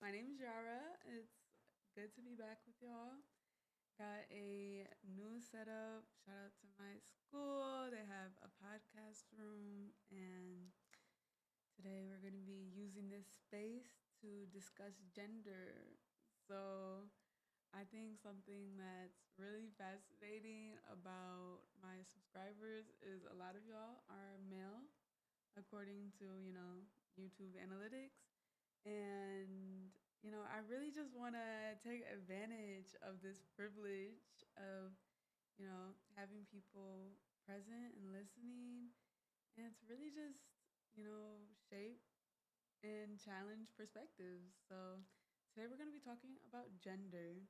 My name is Yara. It's good to be back with y'all. Got a new setup. Shout out to my school. They have a podcast room, and today we're going to be using this space to discuss gender. So, I think something that's really fascinating about my subscribers is a lot of y'all are male, according to, YouTube analytics. And, I really just want to take advantage of this privilege of, having people present and listening. And to really just, shape and challenge perspectives. So today we're going to be talking about gender.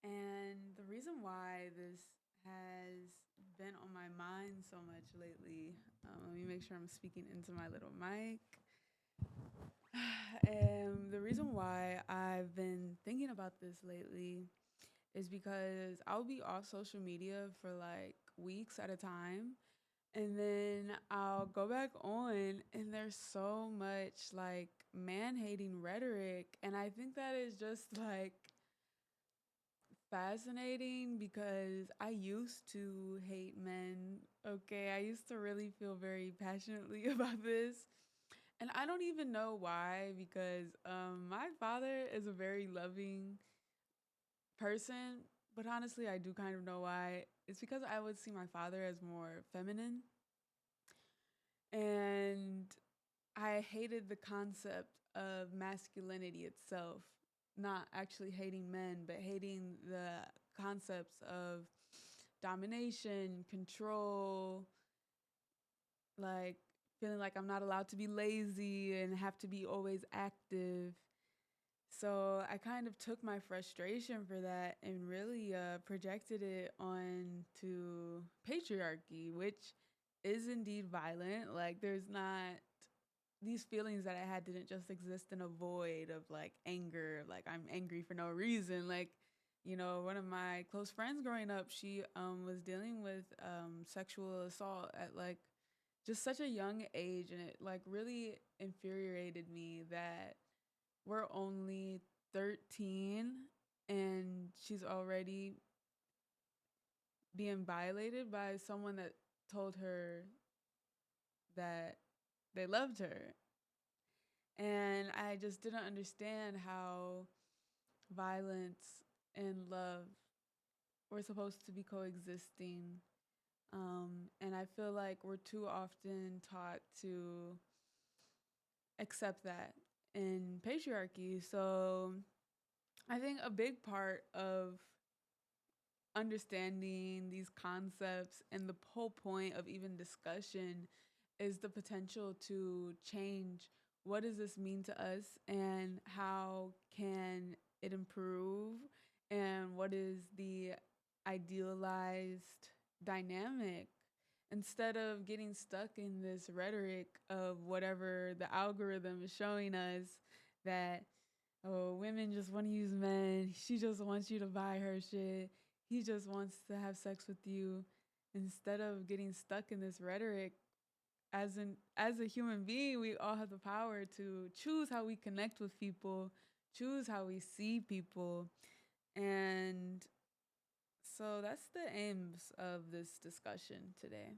And the reason why this has been on my mind so much lately, let me make sure I'm speaking into my little mic. The reason why I've been thinking about this lately is because I'll be off social media for like weeks at a time. And then I'll go back on, and there's so much like man hating rhetoric. And I think that is just like fascinating because I used to hate men. Okay. I used to really feel very passionately about this. And I don't even know why because my father is a very loving person, but honestly, I do kind of know why. It's because I would see my father as more feminine, and I hated the concept of masculinity itself, not actually hating men, but hating the concepts of domination, control, like feeling like I'm not allowed to be lazy and have to be always active. So I kind of took my frustration for that and really projected it on to patriarchy, which is indeed violent. Like there's not these feelings that I had didn't just exist in a void of like anger, like I'm angry for no reason. Like, one of my close friends growing up, she was dealing with sexual assault at like just such a young age, and it like really infuriated me that we're only 13 and she's already being violated by someone that told her that they loved her. And I just didn't understand how violence and love were supposed to be coexisting. And I feel like we're too often taught to accept that in patriarchy. So I think a big part of understanding these concepts and the whole point of even discussion is the potential to change what does this mean to us and how can it improve and what is the idealized dynamic instead of getting stuck in this rhetoric of whatever the algorithm is showing us that oh, women just want to use men. She just wants you to buy her shit. He just wants to have sex with you. Instead of getting stuck in this rhetoric, as a human being, we all have the power to choose how we connect with people, choose how we see people. And so that's the aims of this discussion today.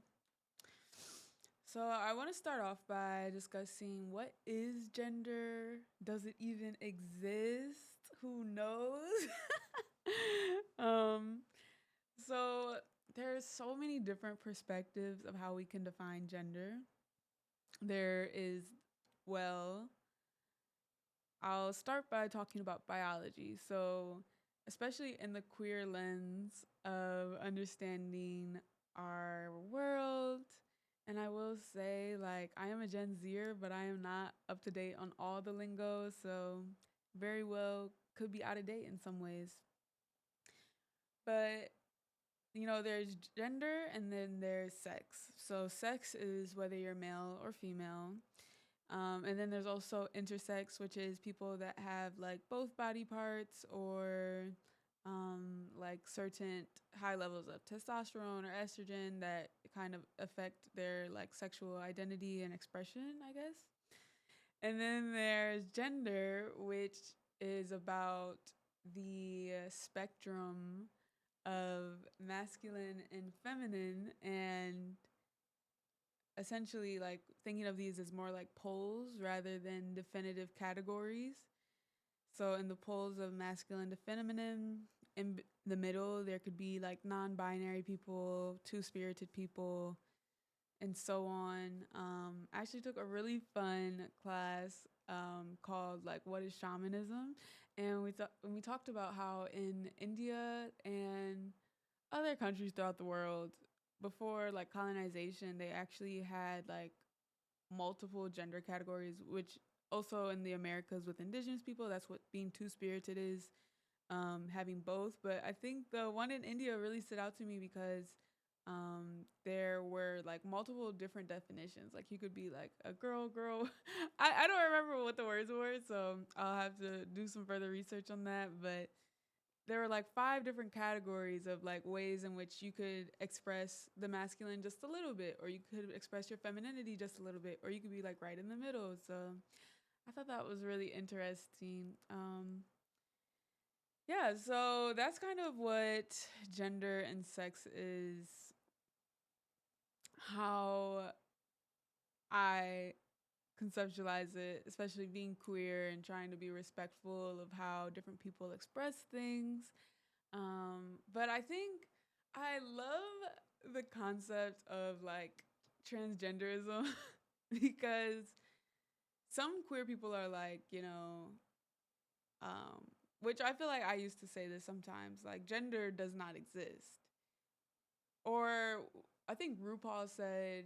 So I want to start off by discussing what is gender? Does it even exist? Who knows? um, so there's so many different perspectives of how we can define gender. There is, well, I'll start by talking about biology. So, especially in the queer lens of understanding our world. And I will say, like, I am a Gen Zer, but I am not up to date on all the lingo. So, very well could be out of date in some ways. But, there's gender and then there's sex. So, sex is whether you're male or female. And then there's also intersex, which is people that have like both body parts or like certain high levels of testosterone or estrogen that kind of affect their like sexual identity and expression, I guess. And then there's gender, which is about the spectrum of masculine and feminine, and essentially like thinking of these as more like poles rather than definitive categories. So in the poles of masculine to feminine, in the middle, there could be like non-binary people, two-spirited people, and so on. I actually took a really fun class called like "What is Shamanism," and we talked about how in India and other countries throughout the world, before like colonization, they actually had like multiple gender categories, which also in the Americas with indigenous people, that's what being two spirited is, having both. But I think the one in India really stood out to me because there were like multiple different definitions. Like you could be like a girl, girl. I don't remember what the words were, so I'll have to do some further research on that. But there were like five different categories of like ways in which you could express the masculine just a little bit, or you could express your femininity just a little bit, or you could be like right in the middle. So I thought that was really interesting. Yeah, so that's kind of what gender and sex is, how I conceptualize it, especially being queer and trying to be respectful of how different people express things. But I think I love the concept of like transgenderism because some queer people are like, um, which I feel like I used to say this sometimes, like gender does not exist. Or I think RuPaul said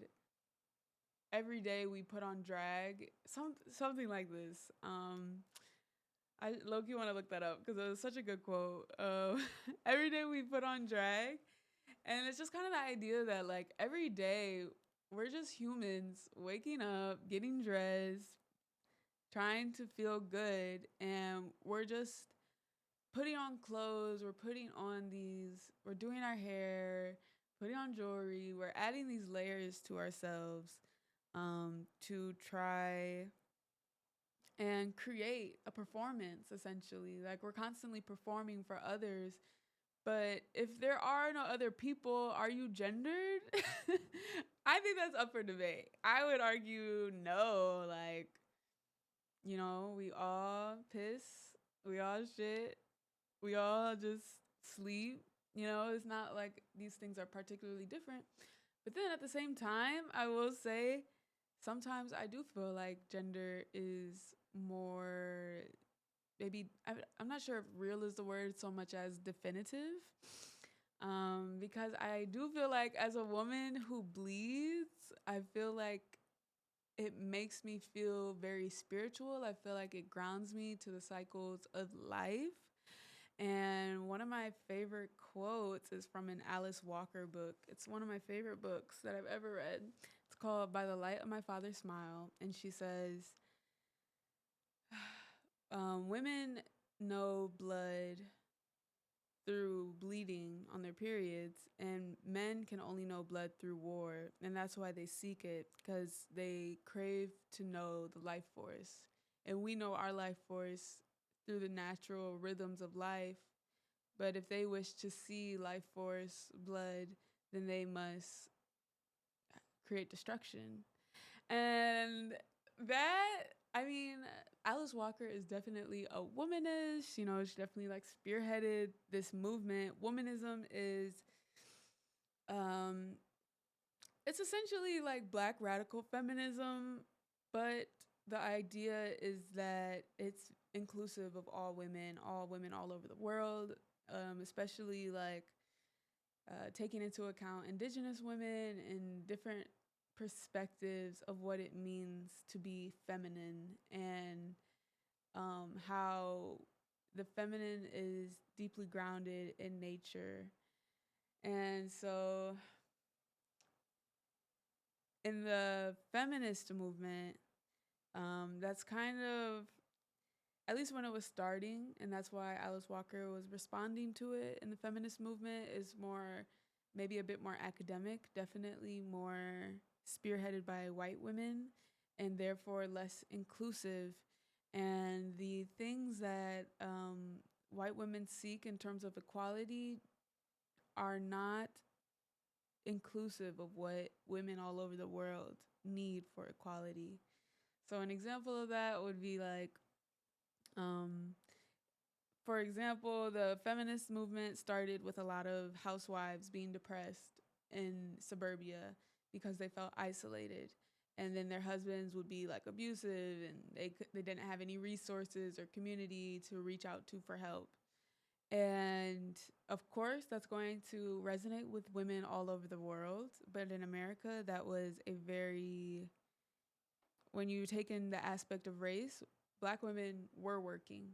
every day we put on drag, something like this. I low-key want to look that up because it was such a good quote. Every day we put on drag, and it's just kind of the idea that like every day we're just humans waking up, getting dressed, trying to feel good, and we're just putting on clothes, we're doing our hair, putting on jewelry, we're adding these layers to ourselves to try and create a performance essentially. Like we're constantly performing for others. But if there are no other people, are you gendered? I think that's up for debate. I would argue no. Like, we all piss, we all shit, we all just sleep. It's not like these things are particularly different. But then at the same time, I will say sometimes I do feel like gender is more, maybe, I'm not sure if real is the word so much as definitive. Because I do feel like as a woman who bleeds, I feel like it makes me feel very spiritual. I feel like it grounds me to the cycles of life. And one of my favorite quotes is from an Alice Walker book. It's one of my favorite books that I've ever read. It's called By the Light of My Father's Smile. And she says, women know blood through bleeding on their periods, and men can only know blood through war. And that's why they seek it, because they crave to know the life force. And we know our life force through the natural rhythms of life. But if they wish to see life force blood, then they must create destruction. And that, I mean, Alice Walker is definitely a womanish. She definitely like spearheaded this movement. Womanism is, um, it's essentially like black radical feminism, but the idea is that it's inclusive of all women all over the world, especially like taking into account indigenous women and different perspectives of what it means to be feminine, and how the feminine is deeply grounded in nature. And so in the feminist movement, that's kind of, at least when it was starting, and that's why Alice Walker was responding to it in the feminist movement, is more, maybe a bit more academic, definitely more spearheaded by white women. and therefore less inclusive. And the things that white women seek in terms of equality are not inclusive of what women all over the world need for equality. So, an example of that would be like, um, for example, the feminist movement started with a lot of housewives being depressed in suburbia because they felt isolated. And then their husbands would be like abusive, and they didn't have any resources or community to reach out to for help. And of course, that's going to resonate with women all over the world. But in America, that was a very, when you take in the aspect of race, Black women were working.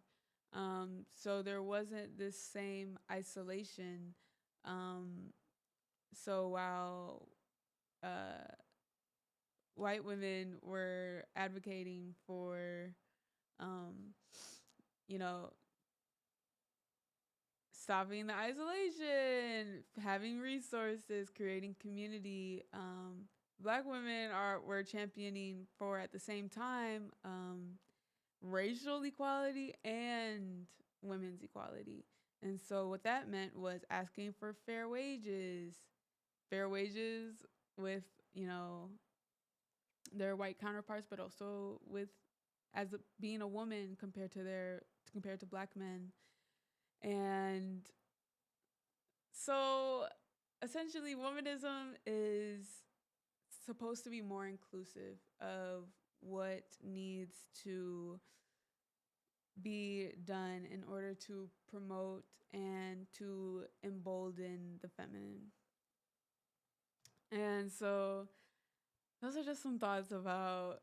So there wasn't this same isolation. Um, so while uh, white women were advocating for, um, you know, stopping the isolation, having resources, creating community. Black women are were championing for at the same time racial equality and women's equality. And so what that meant was asking for fair wages with, you know, their white counterparts, but also with being a woman compared to black men. And so essentially, womanism is supposed to be more inclusive of what needs to be done in order to promote and to embolden the feminine. And so those are just some thoughts about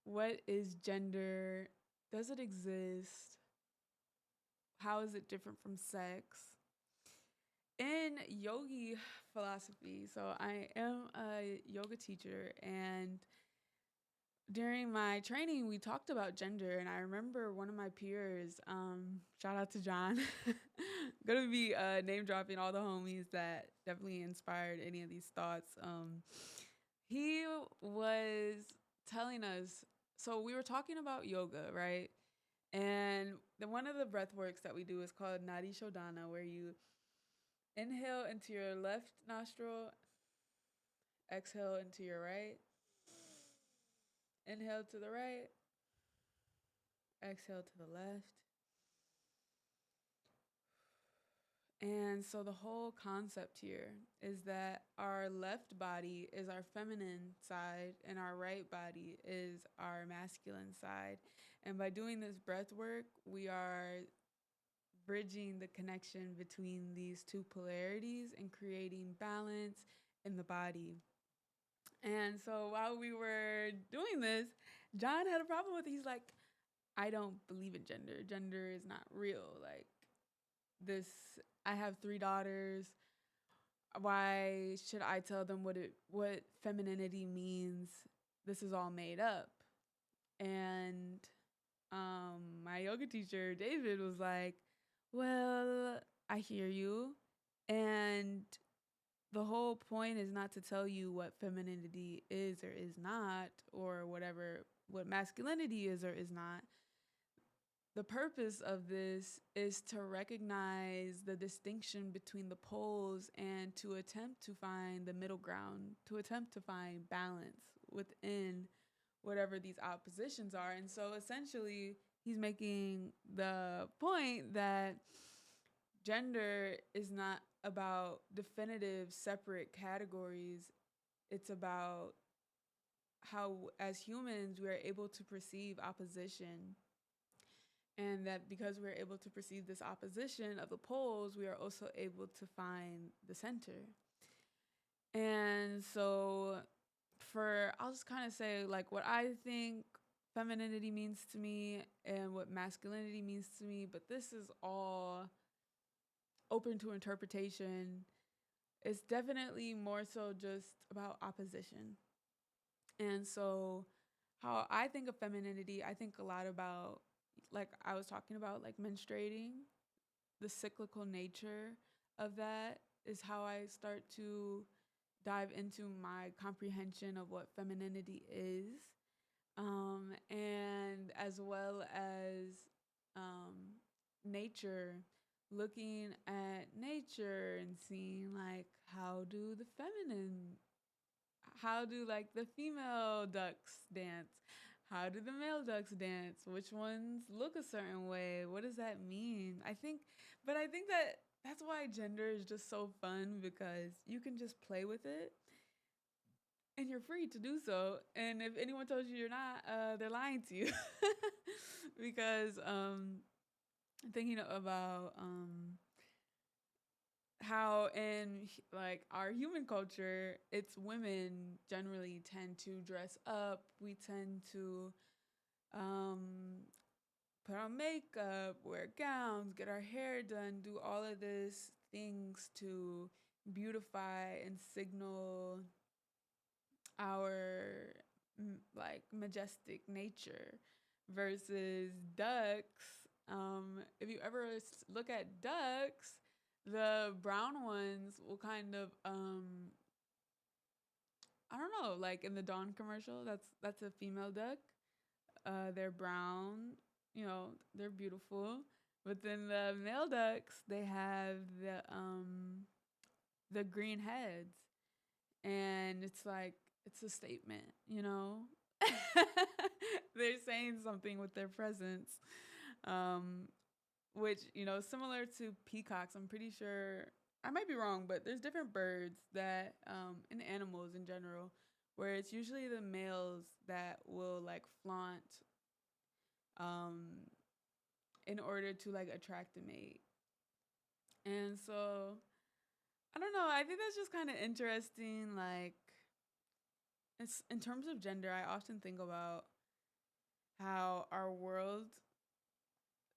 what is gender, does it exist, how is it different from sex? In yogi philosophy, so I am a yoga teacher, and during my training we talked about gender, and I remember one of my peers, shout out to John, gonna be name dropping all the homies that definitely inspired any of these thoughts. He was telling us, so we were talking about yoga, right? And one of the breath works that we do is called Nadi Shodhana, where you inhale into your left nostril, exhale into your right, inhale to the right, exhale to the left. And so the whole concept here is that our left body is our feminine side and our right body is our masculine side. And by doing this breath work, we are bridging the connection between these two polarities and creating balance in the body. And so while we were doing this, John had a problem with it. He's like, I don't believe in gender. Gender is not real. Like this, I have 3 daughters. Why should I tell them what femininity means? This is all made up. And my yoga teacher, David, was like, well, I hear you. And the whole point is not to tell you what femininity is or is not, or what masculinity is or is not. The purpose of this is to recognize the distinction between the poles and to attempt to find the middle ground, to attempt to find balance within whatever these oppositions are. And so essentially, he's making the point that gender is not about definitive separate categories. It's about how, as humans, we are able to perceive opposition. And that because we're able to perceive this opposition of the poles, we are also able to find the center. And so, I'll just kind of say like what I think femininity means to me and what masculinity means to me, but this is all open to interpretation. It's definitely more so just about opposition. And so, how I think of femininity, I think a lot about, like I was talking about, like menstruating, the cyclical nature of that is how I start to dive into my comprehension of what femininity is. And as well as um, nature, looking at nature and seeing like how do like the female ducks dance? How do the male ducks dance? Which ones look a certain way? What does that mean? I think that that's why gender is just so fun because you can just play with it and you're free to do so. And if anyone tells you you're not, they're lying to you. Because thinking about how in like our human culture, it's women generally tend to dress up. We tend to um, put on makeup, wear gowns, get our hair done, do all of this things to beautify and signal our like majestic nature versus ducks. If you ever look at ducks, the brown ones will kind of I don't know, like in the Dawn commercial, that's a female duck. They're brown, you know, they're beautiful. But then the male ducks, they have the green heads, and it's like it's a statement, you know. They're saying something with their presence, um, which similar to peacocks. I'm pretty sure I might be wrong, but there's different birds that and animals in general where it's usually the males that will like flaunt um, in order to like attract a mate. And so I don't know. I think that's just kind of interesting. Like, it's in terms of gender, I often think about how our world,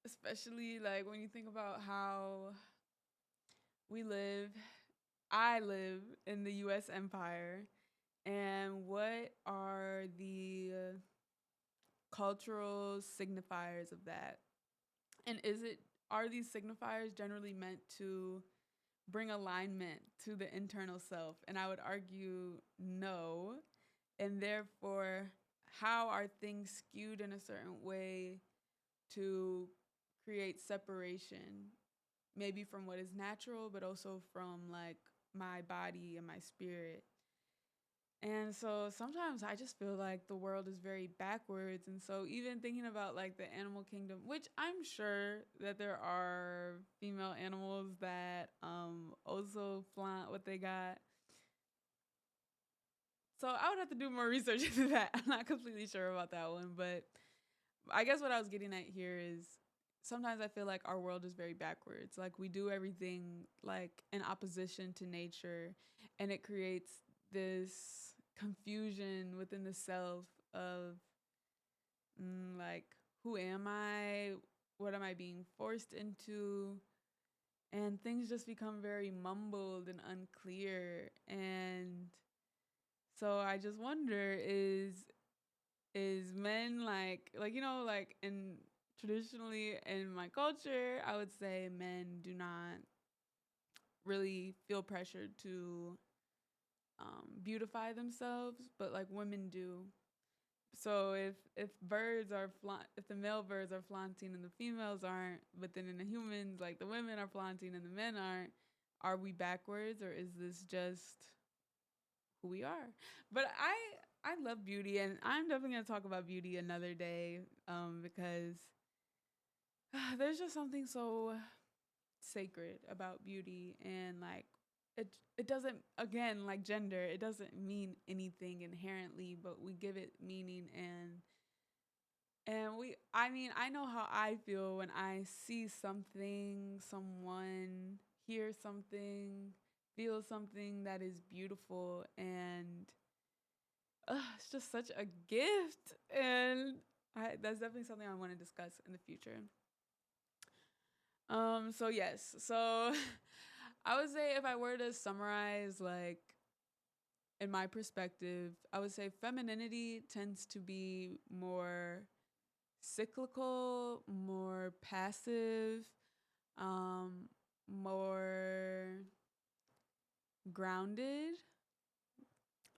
especially like when you think about how we live, I live in the US empire, and what are the cultural signifiers of that? And are these signifiers generally meant to bring alignment to the internal self? And I would argue no. And therefore, how are things skewed in a certain way to create separation, maybe from what is natural, but also from like my body and my spirit? And so sometimes I just feel like the world is very backwards. And so even thinking about like the animal kingdom, which I'm sure that there are female animals that also flaunt what they got. So I would have to do more research into that. I'm not completely sure about that one, but I guess what I was getting at here is sometimes I feel like our world is very backwards. Like we do everything like in opposition to nature, and it creates this confusion within the self of like, who am I? What am I being forced into? And things just become very mumbled and unclear. And so I just wonder, is men like like in traditionally in my culture, I would say men do not really feel pressured to beautify themselves, but like women do. So if the male birds are flaunting and the females aren't, but then in the humans, like the women are flaunting and the men aren't, are we backwards, or is this just who we are? But I love beauty, and I'm definitely gonna talk about beauty another day, because there's just something so sacred about beauty, and like it doesn't, again, like gender, it doesn't mean anything inherently, but we give it meaning. And I mean, I know how I feel when I see something, someone, hear something, feel something that is beautiful, and it's just such a gift. And that's definitely something I want to discuss in the future. So yes. So I would say if I were to summarize like in my perspective, I would say femininity tends to be more cyclical, more passive, more grounded,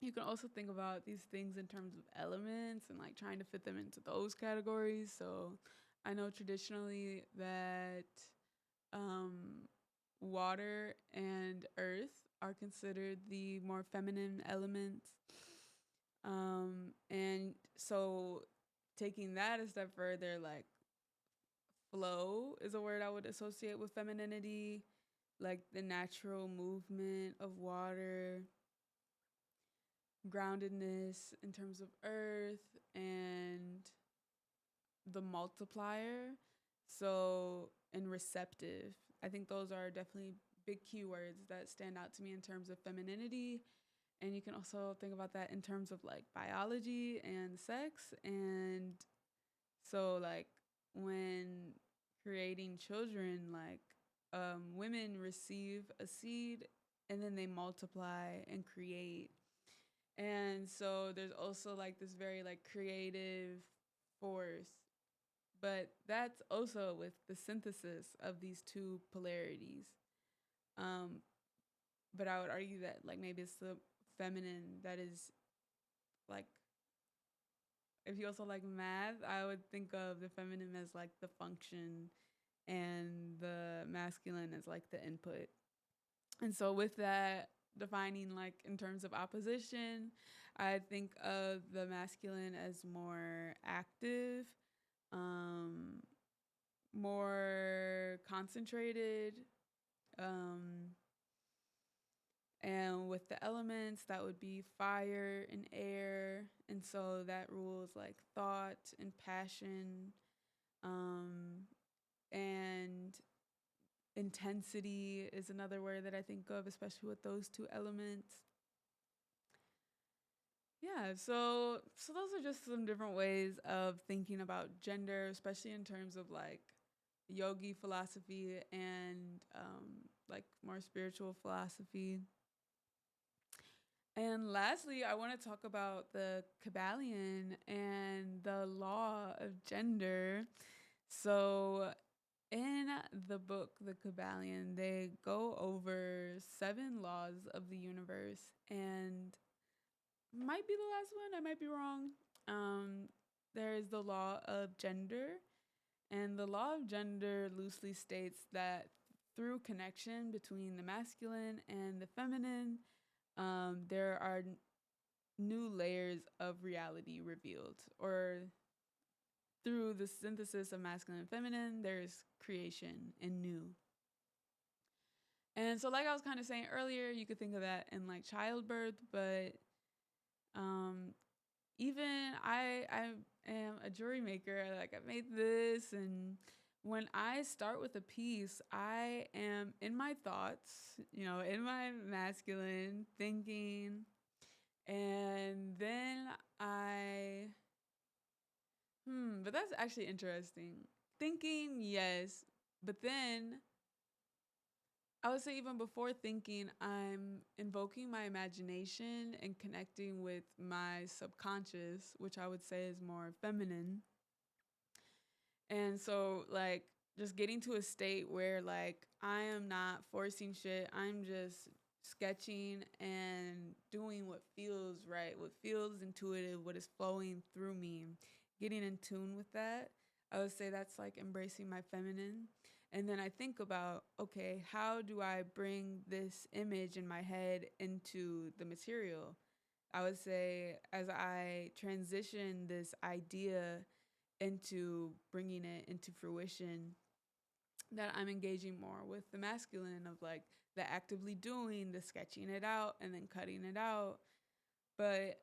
You can also think about these things in terms of elements and like trying to fit them into those categories. So I know traditionally that um, water and earth are considered the more feminine elements. And so taking that a step further, like flow is a word I would associate with femininity, like the natural movement of water, groundedness in terms of earth, and the multiplier. So, and receptive. I think those are definitely big keywords that stand out to me in terms of femininity. And you can also think about that in terms of like biology and sex. And so, like, when creating children, like, women receive a seed and then they multiply and create. And so there's also like this very like creative force, but that's also with the synthesis of these two polarities. Um, but I would argue that like maybe it's the feminine that is like, if you also like math, I would think of the feminine as like the function and the masculine as like the input. And so with that, defining like in terms of opposition, I think of the masculine as more active, um, more concentrated, um, and with the elements, that would be fire and air. And so that rules like thought and passion, um, and intensity is another word that I think of, especially with those two elements. Yeah, so those are just some different ways of thinking about gender, especially in terms of like yogi philosophy and like more spiritual philosophy. And lastly, I want to talk about the Kabbalion and the law of gender. So, in the book, The Kabbalion, they go over 7 laws of the universe, and might be the last one, I might be wrong. Um, there is the law of gender, and the law of gender loosely states that through connection between the masculine and the feminine, there are new layers of reality revealed, or through the synthesis of masculine and feminine, there's creation and new. And so, like I was kind of saying earlier, you could think of that in like childbirth, but um, even I am a jewelry maker. Like I made this, and when I start with a piece, I am in my thoughts, in my masculine thinking, and then but that's actually interesting. Thinking, yes, but then I would say even before thinking, I'm invoking my imagination and connecting with my subconscious, which I would say is more feminine. And so, like, just getting to a state where, like, I am not forcing shit. I'm just sketching and doing what feels right, what feels intuitive, what is flowing through me, getting in tune with that. I would say that's like embracing my feminine. And then I think about, okay, how do I bring this image in my head into the material? I would say as I transition this idea into bringing it into fruition, that I'm engaging more with the masculine of like the actively doing, the sketching it out and then cutting it out. But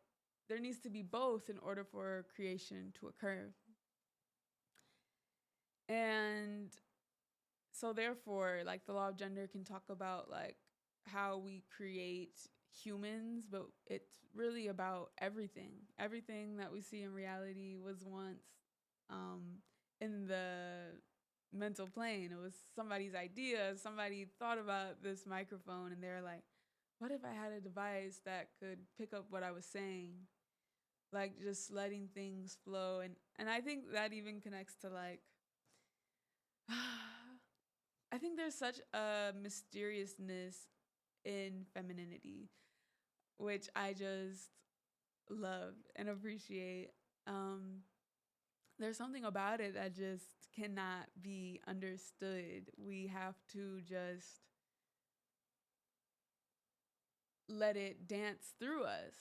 there needs to be both in order for creation to occur. And so therefore, like the law of gender can talk about like how we create humans, but it's really about everything. Everything that we see in reality was once um, in the mental plane. It was somebody's idea. Somebody thought about this microphone and they're like, what if I had a device that could pick up what I was saying? Like just letting things flow. And I think that even connects to like I think there's such a mysteriousness in femininity. which I just love and appreciate. Um, there's something about it that just cannot be understood. We have to just let it dance through us.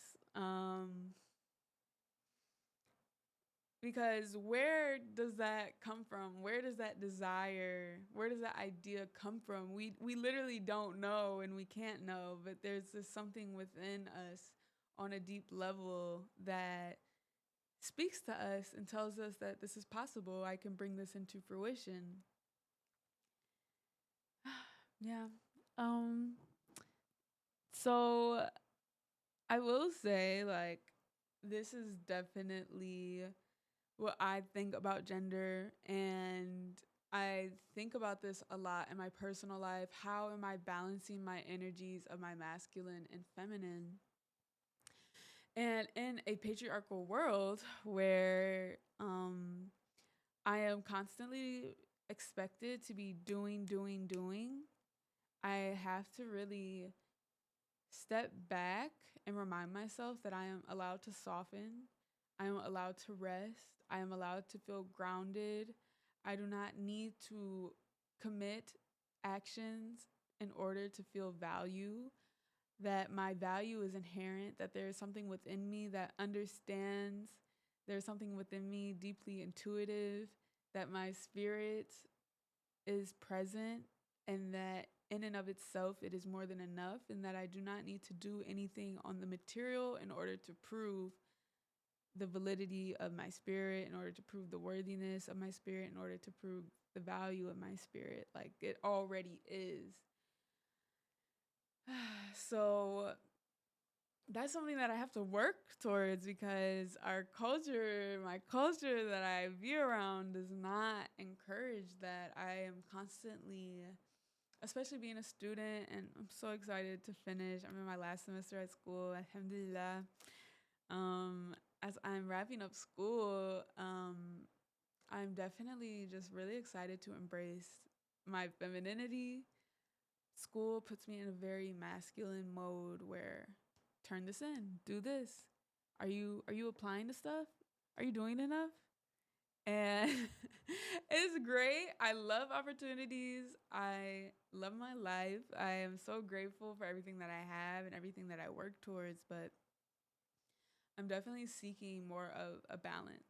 Because where does that come from? Where does that desire, where does that idea come from? We literally don't know and we can't know, but there's just something within us on a deep level that speaks to us and tells us that this is possible. I can bring this into fruition. Yeah. Um so I will say, like, this is definitely what I think about gender, and I think about this a lot in my personal life. How am I balancing my energies of my masculine and feminine? And in a patriarchal world where I am constantly expected to be doing, I have to really step back and remind myself that I am allowed to soften. I am allowed to rest. I am allowed to feel grounded. I do not need to commit actions in order to feel value, that my value is inherent, that there is something within me that understands, there's something within me deeply intuitive, that my spirit is present, and that in and of itself it is more than enough, and that I do not need to do anything on the material in order to prove the validity of my spirit, in order to prove the worthiness of my spirit, in order to prove the value of my spirit. Like, it already is. So that's something that I have to work towards, because our culture, my culture that I view around, does not encourage that. I am constantly, especially being a student, and I'm so excited to finish. I'm in my last semester at school, alhamdulillah. As I'm wrapping up school, I'm definitely just really excited to embrace my femininity. School puts me in a very masculine mode where, turn this in, do this. Are you applying to stuff? Are you doing enough? And it's great. I love opportunities. I love my life. I am so grateful for everything that I have and everything that I work towards, but I'm definitely seeking more of a balance.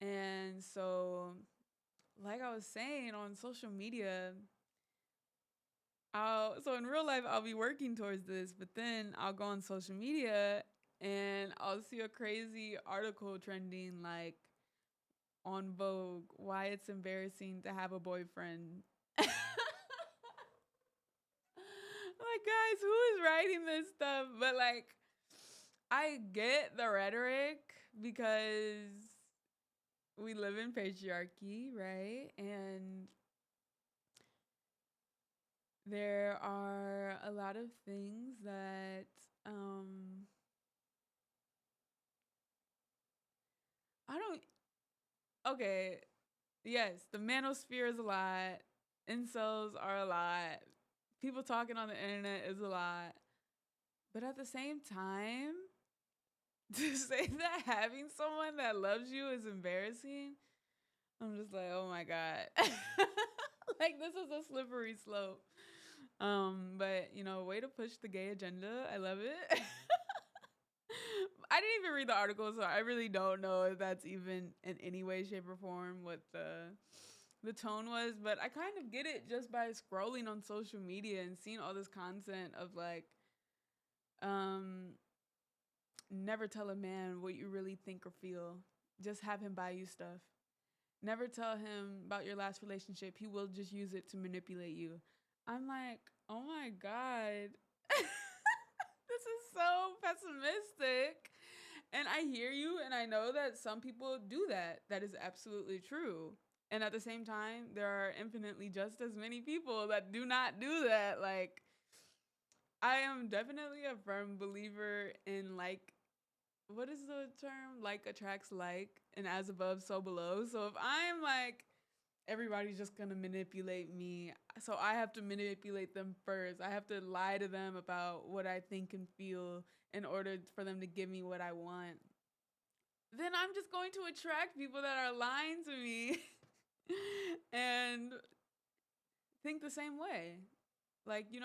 And so, like I was saying, on social media, so in real life I'll be working towards this, but then I'll go on social media and I'll see a crazy article trending, like on Vogue, why it's embarrassing to have a boyfriend. Like, guys, who is writing this stuff? But like, I get the rhetoric because we live in patriarchy, right? And there are a lot of things that I don't. Okay, yes, the manosphere is a lot. Incels are a lot. People talking on the internet is a lot. But at the same time, to say that having someone that loves you is embarrassing, I'm just like, oh my God. Like, this is a slippery slope. But way to push the gay agenda. I love it. I didn't even read the article, so I really don't know if that's even in any way, shape, or form what the tone was. But I kind of get it just by scrolling on social media and seeing all this content of like, um, never tell a man what you really think or feel. Just have him buy you stuff. Never tell him about your last relationship. He will just use it to manipulate you. I'm like, oh my God. This is so pessimistic. And I hear you, and I know that some people do that. That is absolutely true. And at the same time, there are infinitely just as many people that do not do that. Like, I am definitely a firm believer in, like, what is the term? Like attracts like, and as above, so below. So if I'm like everybody's just gonna manipulate me. So I have to manipulate them first. I have to lie to them about what I think and feel in order for them to give me what I want. Then I'm just going to attract people that are lying to me and think the same way. Like, you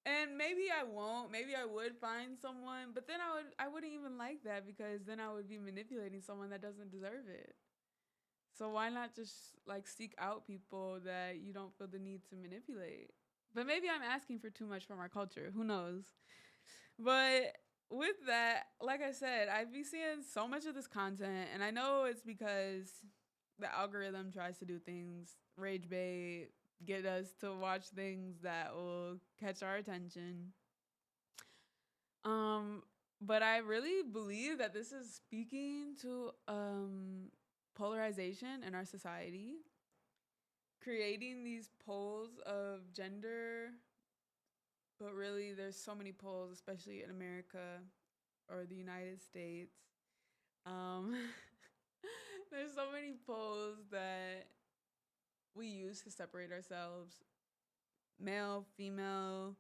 and maybe I won't, maybe I would find someone, but then I wouldn't even like that because then I would be manipulating someone that doesn't deserve it. So why not just like seek out people that you don't feel the need to manipulate? But maybe I'm asking for too much from our culture. Who knows? But with that, like I said, I've been seeing so much of this content, and I know it's because the algorithm tries to do things, rage bait, get us to watch things that will catch our attention. Um, but I really believe that this is speaking to polarization in our society, creating these poles of gender, but really there's so many poles, especially in America or the United States. Um, there's so many poles that we use to separate ourselves: male, female,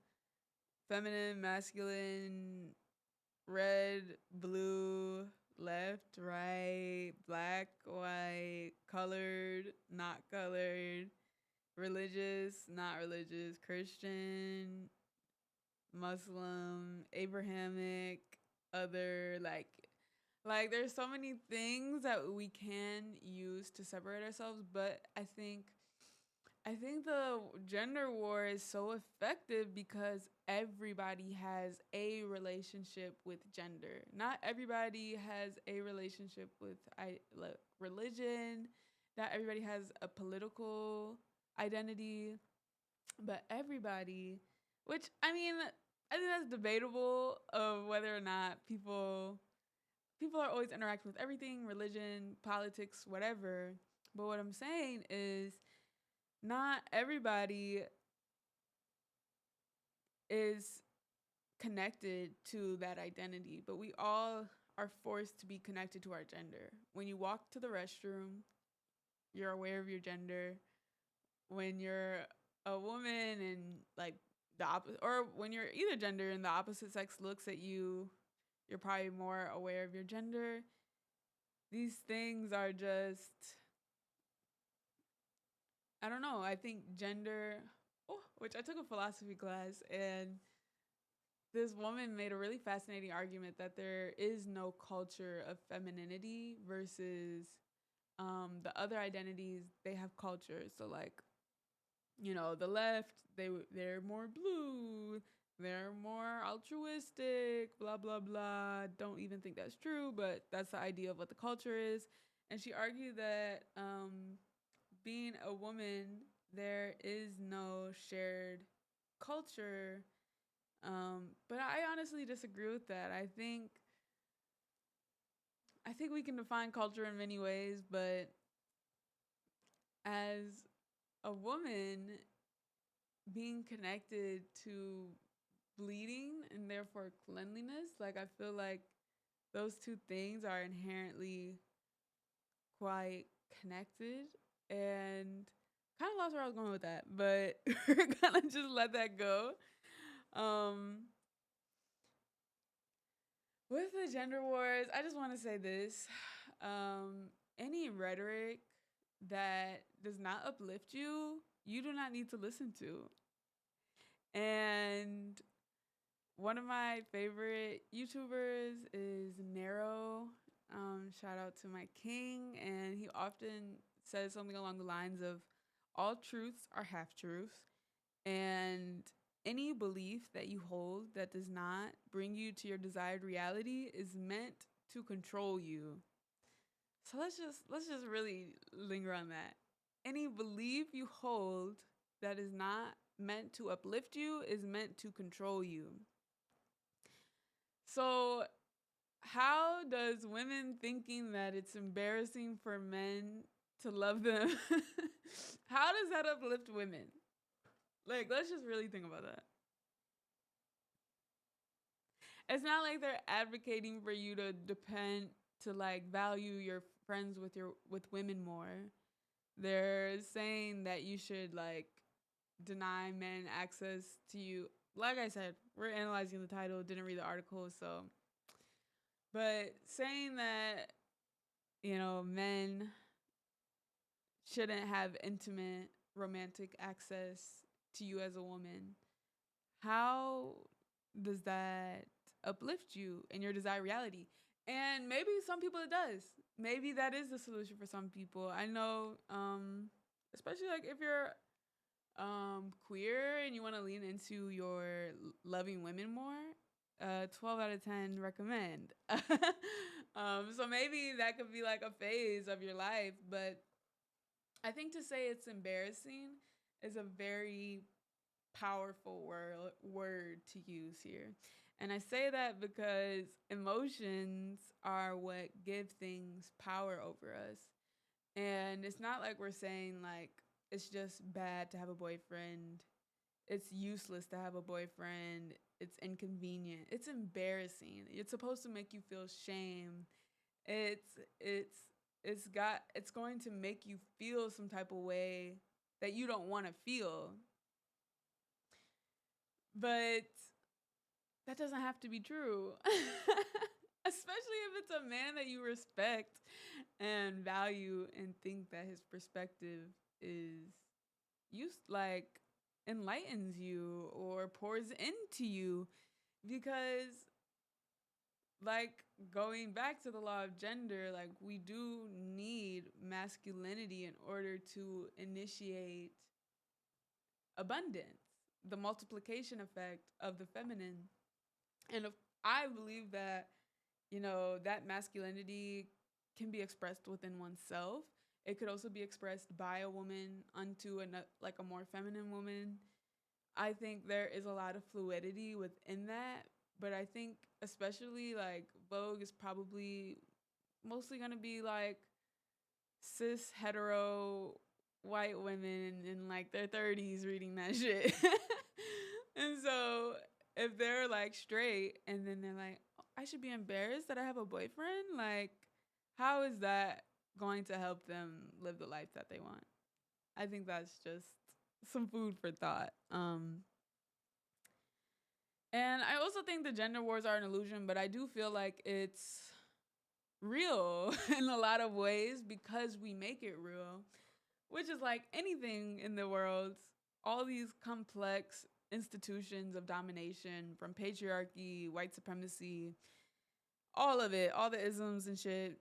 feminine, masculine, red, blue, left, right, black, white, colored, not colored, religious, not religious, Christian, Muslim, Abrahamic, other, like there's so many things that we can use to separate ourselves, but I think the gender war is so effective because everybody has a relationship with gender. Not everybody has a relationship with religion. Not everybody has a political identity, but everybody, which I mean, I think that's debatable of whether or not people are always interacting with everything, religion, politics, whatever. But what I'm saying is not everybody is connected to that identity, but we all are forced to be connected to our gender. When you walk to the restroom, you're aware of your gender. When you're a woman and like the opposite, or when you're either gender and the opposite sex looks at you, you're probably more aware of your gender. These things are just, I don't know. I think gender, which I took a philosophy class, and this woman made a really fascinating argument that there is no culture of femininity versus the other identities. They have culture. So like, the left, they're more blue, they're more altruistic, blah blah blah. Don't even think that's true, but that's the idea of what the culture is. And she argued that being a woman, there is no shared culture. But I honestly disagree with that. I think we can define culture in many ways, but as a woman, being connected to bleeding and therefore cleanliness, like I feel like those two things are inherently quite connected, and kind of lost where I was going with that, but we're gonna just let that go. Um, with the gender wars, I just want to say this: any rhetoric that does not uplift you, you do not need to listen to. And one of my favorite YouTubers is Nero. Shout out to my king. And he often says something along the lines of all truths are half truths. And any belief that you hold that does not bring you to your desired reality is meant to control you. So let's just really linger on that. Any belief you hold that is not meant to uplift you is meant to control you. So, how does women thinking that it's embarrassing for men to love them, how does that uplift women? Like, let's just really think about that. It's not like they're advocating for you to depend to like value your friends with women more. They're saying that you should like deny men access to you. Like I said, we're analyzing the title, didn't read the article, so but saying that, men shouldn't have intimate romantic access to you as a woman, how does that uplift you in your desired reality? And maybe some people it does. Maybe that is the solution for some people. I know, especially like if you're queer and you want to lean into your loving women more, 12 out of 10 recommend. So maybe that could be like a phase of your life, but I think to say it's embarrassing is a very powerful word to use here. And I say that because emotions are what give things power over us. And it's not like we're saying like it's just bad to have a boyfriend. It's useless to have a boyfriend. It's inconvenient. It's embarrassing. It's supposed to make you feel shame. It's it's it's going to make you feel some type of way that you don't want to feel. But that doesn't have to be true. Especially if it's a man that you respect and value and think that his perspective is like enlightens you or pours into you, because like going back to the law of gender, like we do need masculinity in order to initiate abundance, the multiplication effect of the feminine. And I believe that, that masculinity can be expressed within oneself. It could also be expressed by a woman unto like a more feminine woman. I think there is a lot of fluidity within that, but I think especially like Vogue is probably mostly going to be like cis hetero white women in like their 30s reading that shit. And so if they're like straight and then they're like, "Oh, I should be embarrassed that I have a boyfriend," like how is that going to help them live the life that they want? I think that's just some food for thought. And I also think the gender wars are an illusion, but I do feel like it's real in a lot of ways because we make it real, which is like anything in the world. All these complex institutions of domination, from patriarchy, white supremacy, all of it, all the isms and shit.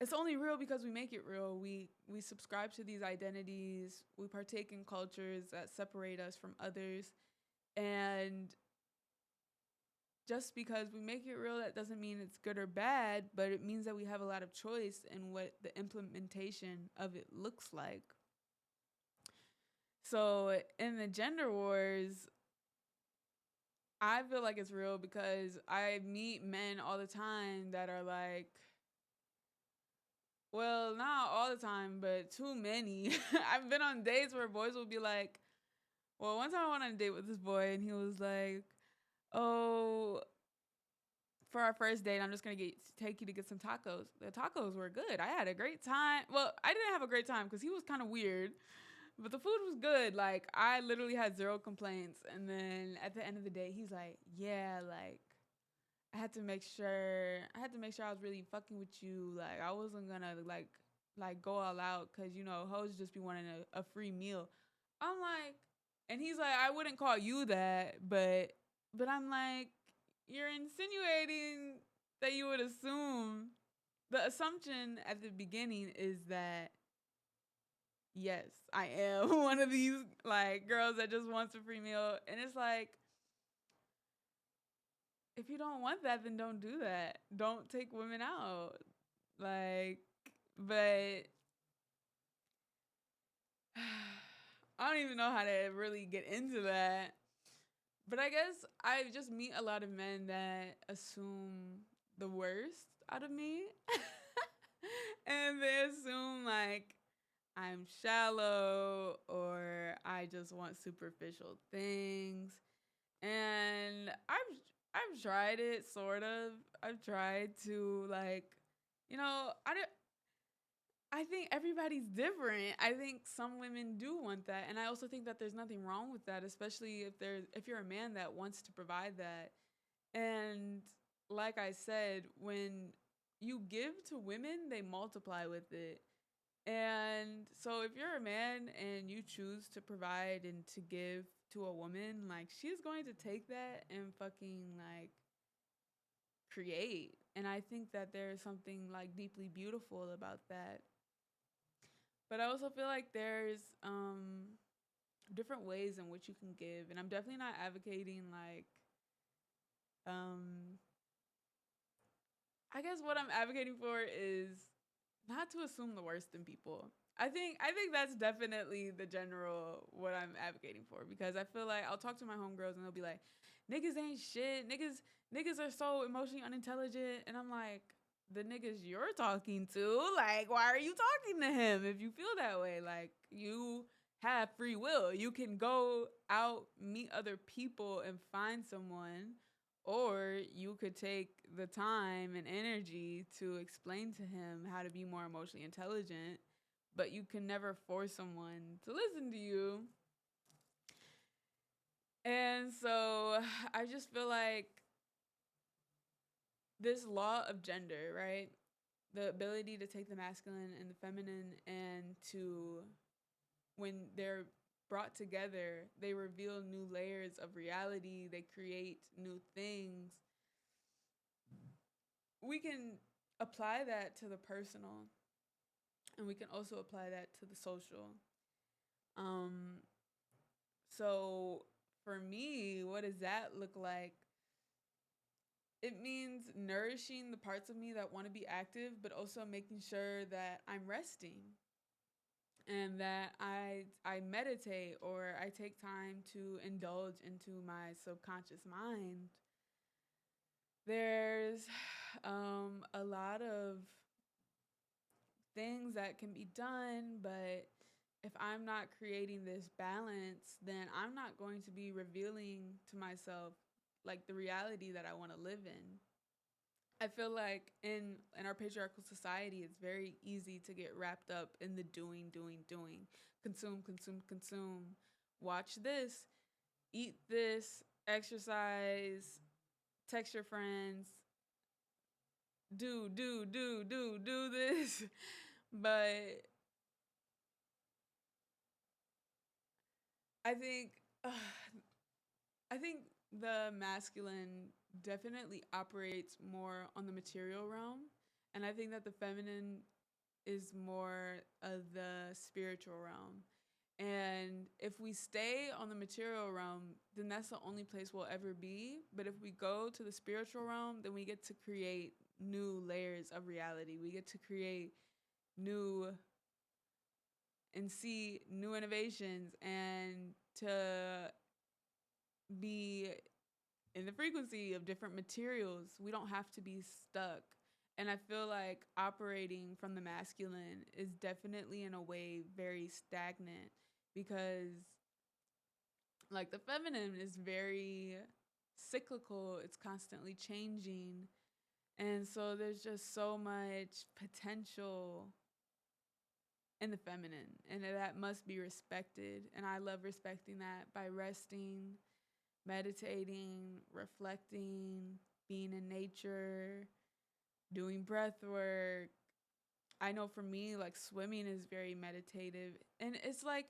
It's only real because we make it real. We subscribe to these identities. We partake in cultures that separate us from others. And just because we make it real, that doesn't mean it's good or bad, but it means that we have a lot of choice in what the implementation of it looks like. So in the gender wars, I feel like it's real because I meet men all the time that are like, well, not all the time, but too many. I've been on dates where boys will be like, well, one time I went on a date with this boy and he was like, oh, for our first date, I'm just gonna take you to get some tacos. The tacos were good. I had a great time. Well, I didn't have a great time because he was kind of weird, but the food was good. Like I literally had zero complaints. And then at the end of the day, he's like, "Yeah, like I had to make sure I was really fucking with you. Like I wasn't gonna like go all out because hoes just be wanting a free meal." I'm like, and he's like, "I wouldn't call you that, but I'm like, you're insinuating that you would assume." The assumption at the beginning is that yes, I am one of these like girls that just wants a free meal, and it's like, if you don't want that, then don't do that. Don't take women out. Like, but I don't even know how to really get into that. But I guess I just meet a lot of men that assume the worst out of me. And they assume like I'm shallow or I just want superficial things. And I've tried it sort of. I've tried to like, I don't I think everybody's different. I think some women do want that, and I also think that there's nothing wrong with that, especially if you're a man that wants to provide that. And like I said, when you give to women, they multiply with it. And so if you're a man and you choose to provide and to give to a woman, like she's going to take that and fucking like create. And I think that there's something like deeply beautiful about that. But I also feel like there's different ways in which you can give, and I'm definitely not advocating like um I guess what I'm advocating for is not to assume the worst in people. I think that's definitely the general what I'm advocating for, because I feel like I'll talk to my homegirls and they'll be like, "Niggas ain't shit. Niggas are so emotionally unintelligent," and I'm like, "The niggas you're talking to, like, why are you talking to him if you feel that way? Like, you have free will. You can go out, meet other people, and find someone, or you could take the time and energy to explain to him how to be more emotionally intelligent, but you can never force someone to listen to you." And so I just feel like this law of gender, right? The ability to take the masculine and the feminine, and to, when they're brought together, they reveal new layers of reality, they create new things. We can apply that to the personal, and we can also apply that to the social. Um, so for me, what does that look like? It means nourishing the parts of me that want to be active, but also making sure that I'm resting and that I meditate, or I take time to indulge into my subconscious mind. There's a lot of things that can be done, but if I'm not creating this balance, then I'm not going to be revealing to myself like the reality that I want to live in. I feel like in our patriarchal society, it's very easy to get wrapped up in the doing, doing, doing. Consume, consume, consume. Watch this, eat this, exercise, text your friends, do this. But I think I think the masculine definitely operates more on the material realm, and I think that the feminine is more of the spiritual realm. And if we stay on the material realm, then that's the only place we'll ever be. But if we go to the spiritual realm, then we get to create new layers of reality. We get to create new and see new innovations, and to be in the frequency of different materials. We don't have to be stuck. And I feel like operating from the masculine is definitely, in a way, very stagnant, because like the feminine is very cyclical, it's constantly changing. And so there's just so much potential in the feminine, and that must be respected. And I love respecting that by resting, meditating, reflecting, being in nature, doing breath work. I know for me, like swimming is very meditative. And it's like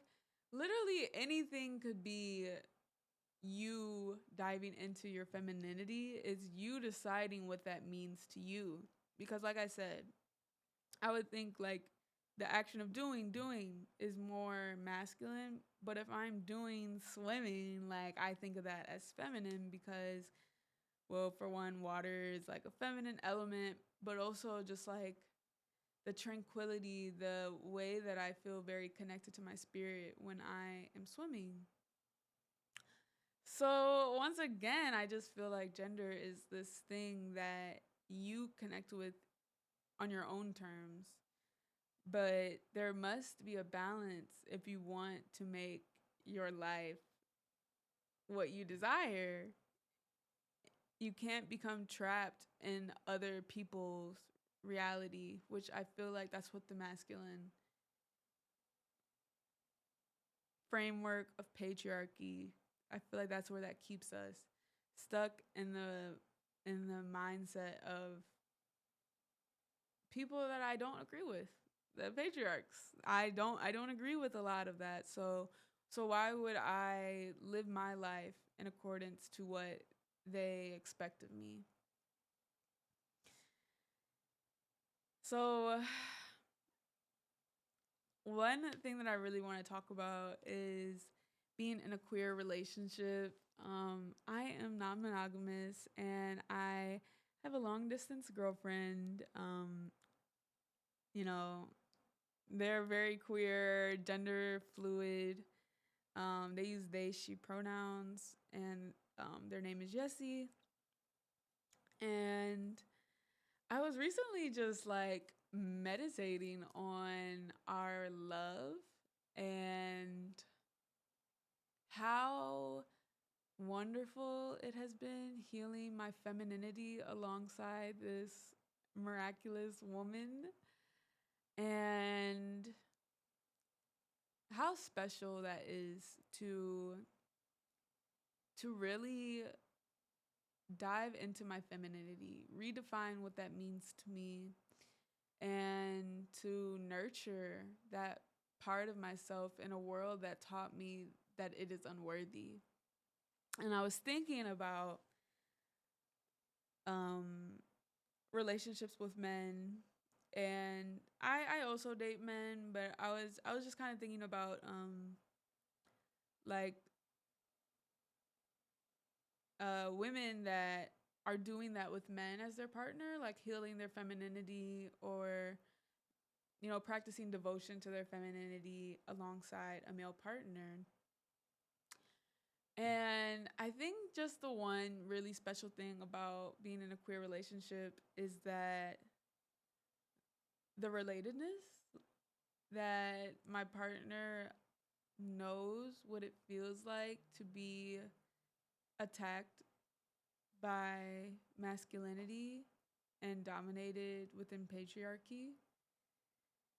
literally anything could be you diving into your femininity. It's you deciding what that means to you. Because, like I said, I would think like the action of doing is more masculine. But if I'm doing swimming, like I think of that as feminine, because, well, for one, water is like a feminine element, but also just like the tranquility, the way that I feel very connected to my spirit when I am swimming. So, once again, I just feel like gender is this thing that you connect with on your own terms, but there must be a balance if you want to make your life what you desire. You can't become trapped in other people's reality, which I feel like that's what the masculine framework of patriarchy, I feel like that's where that keeps us stuck in the mindset of people that I don't agree with, the patriarchs. I don't agree with a lot of that. So why would I live my life in accordance to what they expect of me? So one thing that I really want to talk about is being in a queer relationship. I am non monogamous and I have a long distance girlfriend. You know, they're very queer, gender fluid. They use they, she pronouns, and their name is Jessie. And I was recently just like meditating on our love and how wonderful it has been healing my femininity alongside this miraculous woman, and how special that is to really dive into my femininity, redefine what that means to me, and to nurture that part of myself in a world that taught me that it is unworthy. And I was thinking about um, relationships with men, and I also date men, but I was just kind of thinking about like women that are doing that with men as their partner, like healing their femininity, or practicing devotion to their femininity alongside a male partner. And I think just the one really special thing about being in a queer relationship is that the relatedness, that my partner knows what it feels like to be attacked by masculinity and dominated within patriarchy,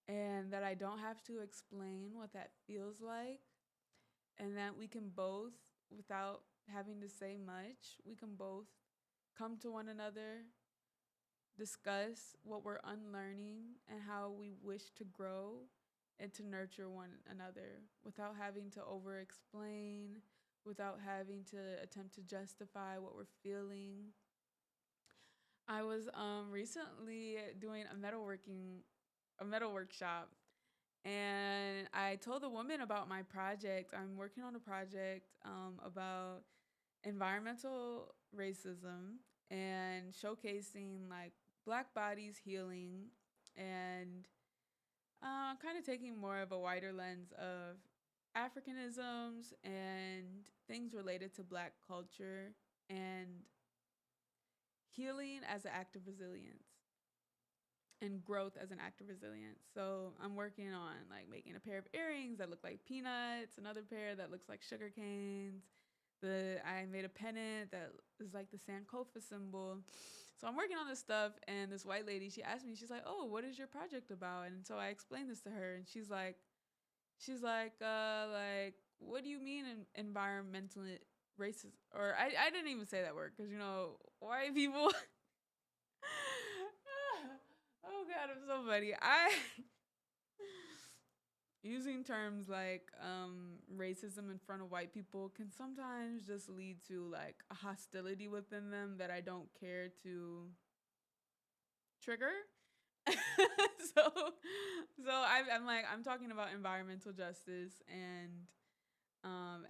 and that I don't have to explain what that feels like, and that we can both, without having to say much, we can both come to one another, discuss what we're unlearning and how we wish to grow and to nurture one another without having to over explain, without having to attempt to justify what we're feeling. I was recently doing a metal workshop, and I told the woman about my project. I'm working on a project about environmental racism and showcasing like Black bodies healing, and kind of taking more of a wider lens of Africanisms and things related to Black culture and healing as an act of resilience and growth as an act of resilience. So I'm working on like making a pair of earrings that look like peanuts, another pair that looks like sugar canes. I made a pennant that is like the Sankofa symbol. So I'm working on this stuff, and this white lady, she asked me, she's like, "Oh, what is your project about?" And so I explained this to her, and she's like, what do you mean environmental racist? Or I didn't even say that word because white people. Oh God, I'm so funny. I using terms like racism in front of white people can sometimes just lead to like a hostility within them that I don't care to trigger. so I'm like, I'm talking about environmental justice and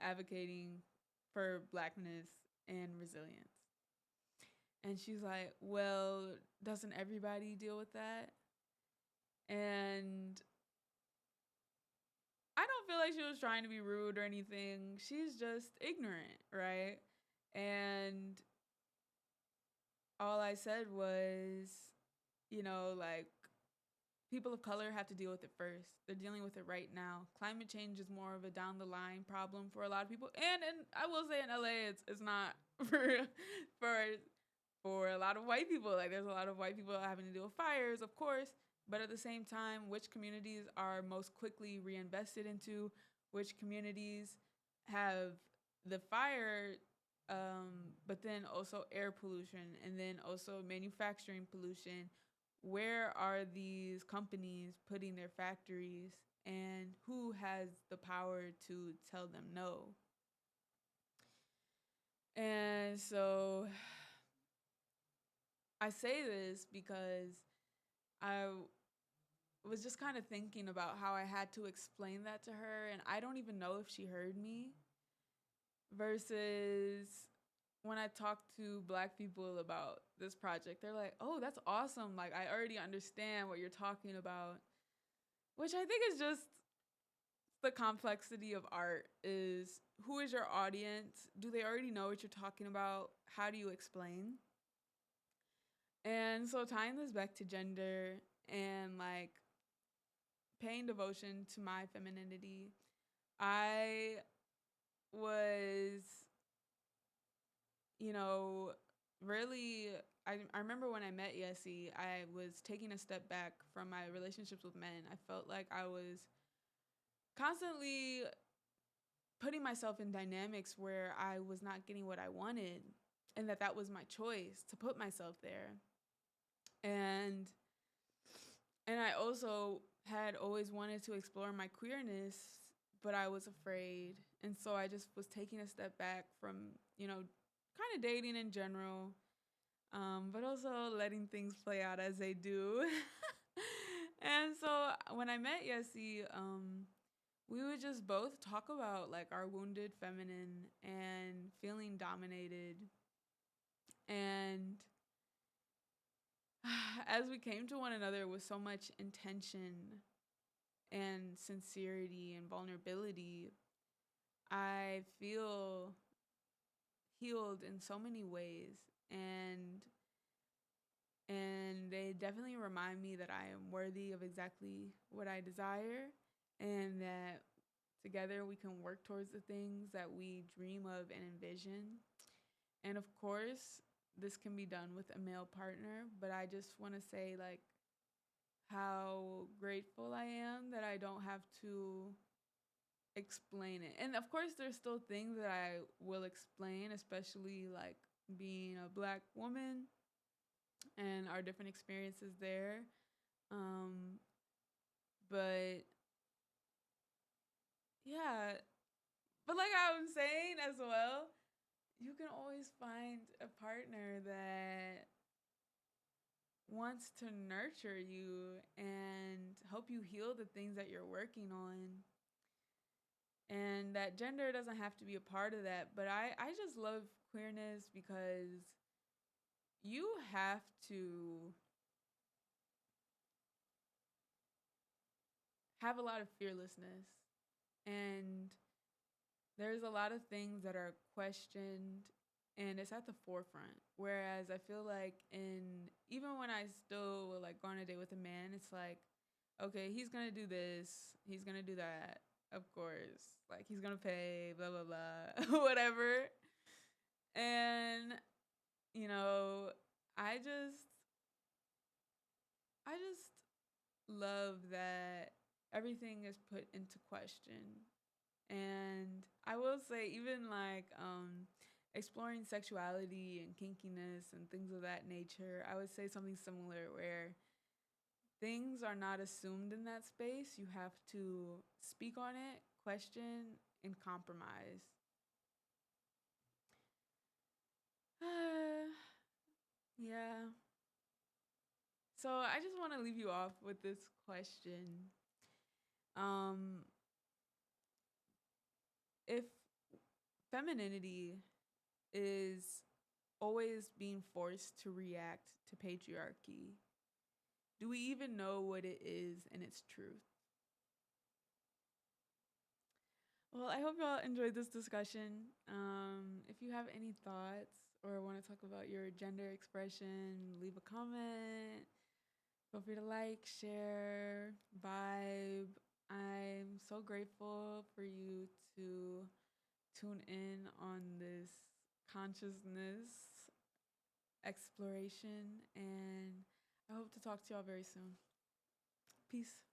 advocating for Blackness and resilience. And she's like, well, doesn't everybody deal with that? And I don't feel like she was trying to be rude or anything. She's just ignorant, right? And all I said was, like, people of color have to deal with it first. They're dealing with it right now. Climate change is more of a down the line problem for a lot of people. And I will say in LA, it's not for for a lot of white people. Like there's a lot of white people having to deal with fires, of course, but at the same time, which communities are most quickly reinvested into, which communities have the fire, but then also air pollution and then also manufacturing pollution. Where are these companies putting their factories, and who has the power to tell them no? And so I say this because I was just kind of thinking about how I had to explain that to her, and I don't even know if she heard me. Versus when I talk to Black people about this project, they're like, oh, that's awesome. Like, I already understand what you're talking about, which I think is just the complexity of art is who is your audience? Do they already know what you're talking about? How do you explain? And so tying this back to gender and like paying devotion to my femininity, I was, you know, really, I remember when I met Yessie, I was taking a step back from my relationships with men. I felt like I was constantly putting myself in dynamics where I was not getting what I wanted, and that was my choice to put myself there. And I also had always wanted to explore my queerness, but I was afraid. And so I just was taking a step back from, kind of dating in general, but also letting things play out as they do. And so when I met Yessie, we would just both talk about like our wounded feminine and feeling dominated. And as we came to one another with so much intention and sincerity and vulnerability, I feel healed in so many ways. And they definitely remind me that I am worthy of exactly what I desire, and that together we can work towards the things that we dream of and envision. And of course, this can be done with a male partner, but I just want to say like how grateful I am that I don't have to explain it. And of course, there's still things that I will explain, especially like being a Black woman and our different experiences there. Um, but yeah, but like I was saying as well, you can always find a partner that wants to nurture you and help you heal the things that you're working on. And that gender doesn't have to be a part of that. But I just love queerness because you have to have a lot of fearlessness. And there's a lot of things that are questioned and it's at the forefront. Whereas I feel like even when I still will like go on a date with a man, it's like, okay, he's gonna do this, he's gonna do that, of course. Like he's gonna pay, blah blah blah, whatever. And you know, I just I just love that everything is put into question. And I will say, even like exploring sexuality and kinkiness and things of that nature, I would say something similar where things are not assumed in that space. You have to speak on it, question, and compromise. Yeah. So I just want to leave you off with this question. Um, if femininity is always being forced to react to patriarchy, do we even know what it is and its truth? Well, I hope y'all enjoyed this discussion. If you have any thoughts or want to talk about your gender expression, leave a comment. Feel free to like, share, vibe. I'm so grateful for you to tune in on this consciousness exploration, and I hope to talk to y'all very soon. Peace.